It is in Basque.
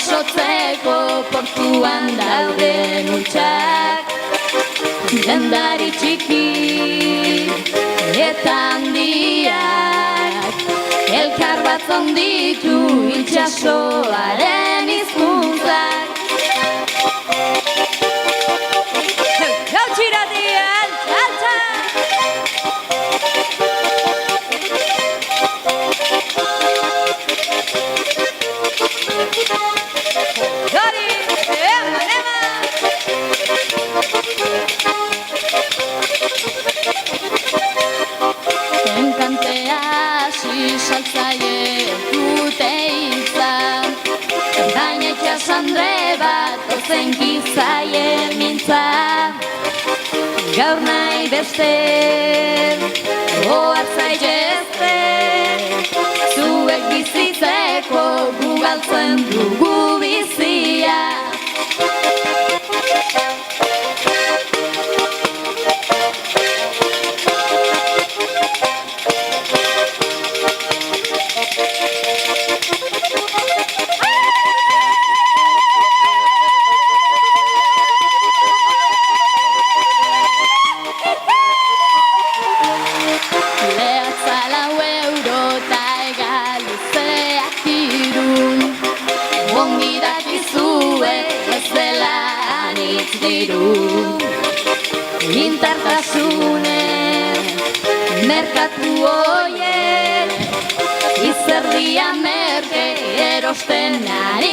jasotzeko portuan dauden utxak, dendari txiki eta handiak, elkar batzon ditu itxasoaren hizkuntzak. Gau txiratian, txatxa! Gari, eman, eman! Enkantea hasi saltzaile dute izan, baina itxasandre bat ozenki zaie mintza. Gaur nahi beste, ohar zaitezte, zuek bizitzeko gu galtzen dugu bizia. Intartasunen merkatu hoien izerdia merke erosten ari